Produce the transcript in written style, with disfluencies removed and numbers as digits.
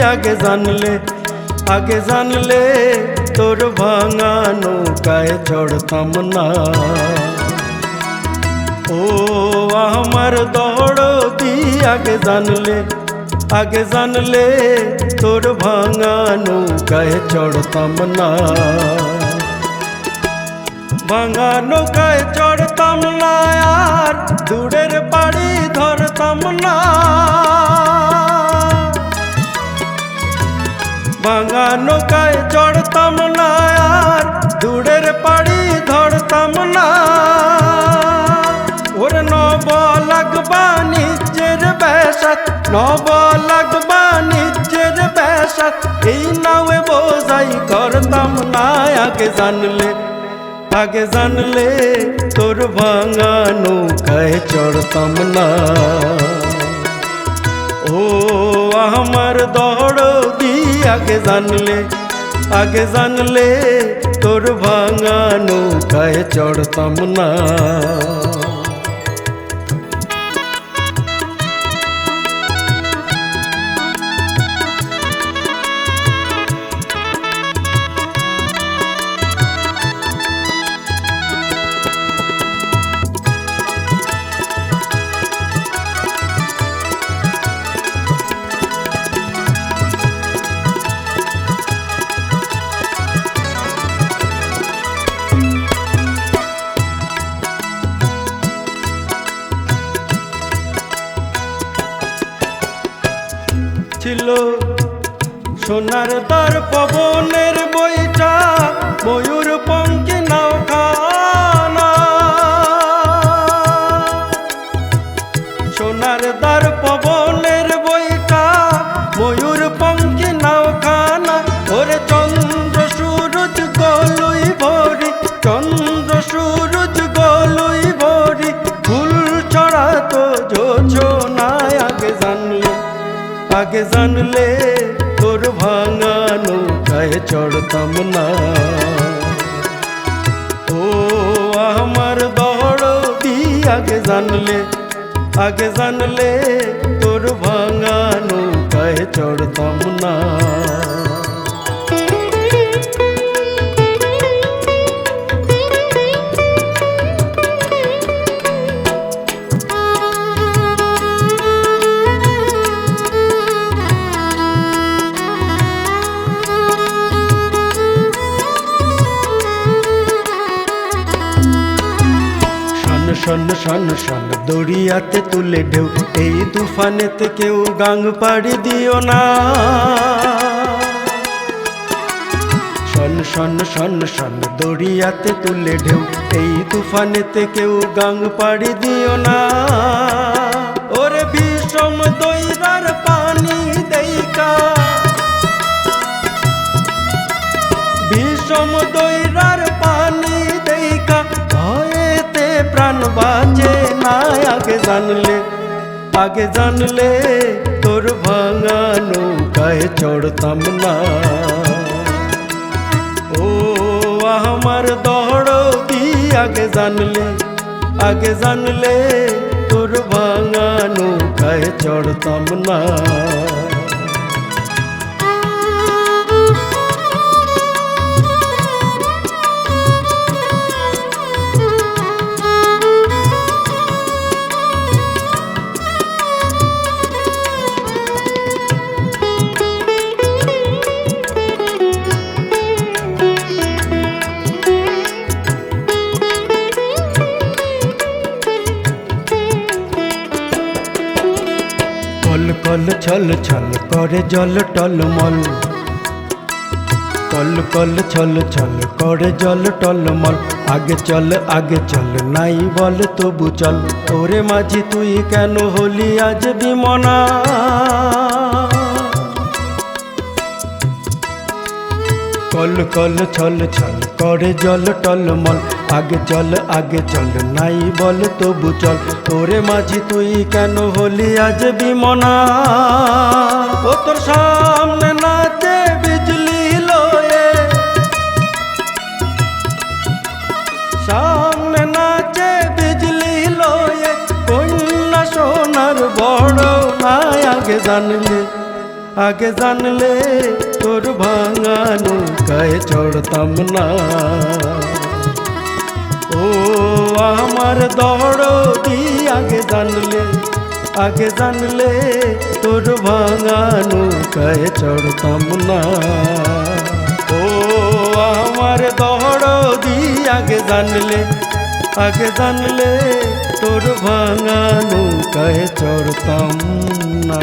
আগে জানলে তোর ভাঙা নৌকায় চড়তাম না। ও আমার দরদি আগে জানলে তোর ভাঙা নৌকায় চড়তাম না। ভাঙা নৌকায় চড়তাম না আর দূরের বাড়ি ধরতাম না। ভাঙা নৌকায় চড়তাম না আর দূরের বাড়ি ধরতাম না। ওর নব লাগবা নিজের বেশাত, নব লাগবা নিজের বেশাত, এই নাওয়ে বোঝাই করতাম না। আগে জানলে তোর ভাঙা নৌকায় চড়তাম না। ও আমার দরদি আগে জানলে তোর ভাঙা নৌকায় চড়তাম না। ছিল সোনার দ্বার পবনের বইটা, ময়ূর পঙ্খী নৌকানা। সোনার দ্বার পবনের বইটা, ময়ূর পঙ্খী নৌকানা। ওরে চন্দ্র সূরজ গলুই ভরি, চন্দ্র সূরজ গলুই ভরি, ফুল ছড়াতো যোজনায়। আগে জানলে তোর ভাঙা নৌকায় চড়তাম না। ও আমার দরদি আগে জানলে তোর ভাঙা নৌকায় চড়তাম না। শন শন দড়িয়াতে তুলে ঢেউ, এই তুফানেতে কেউ গাং পাড়ি দিও না। শন শন শন শন দড়িয়াতে তুলে ঢেউ, এই তুফানেতে কেউ গাং পাড়ি দিও না। ওরে বিষম দইরার পানি দেইকা, বিষম দইরার পানি দেইকা, প্রাণ বাঁচে না। আগে জানলে তোর ভাঙা নৌকায় চড়তাম না। ও আমার দরদি আগে জানলে তোর ভাঙা নৌকায় চড়তাম না। কল ছল ছল করে জল টলমল, কল কল ছল ছল করে জল টলমল। আগে চল নাই বল তবু চল, ওরে মাঝি তুই কেন হলি আজ বিমনা। কল কল ছল ছল করে জল টলমল, আগে চল নাই বল তবু চল, ওরে মাঝি তুই কেন হলি আজ বিমনা। ও তোর সামনে নাচে বিজলি লয়ে, সামনে নাচে বিজলি লয়ে, কন্যা সোনার বড় নাই। আগে জানলে তোর ভাঙা নৌকায় চড়তাম না। ও আমার দরদি আগে জানলে তোর ভাঙা নৌকায় চড়তাম না। ও আমার দরদি আগে জানলে তোর ভাঙা নৌকায় চড়তাম না।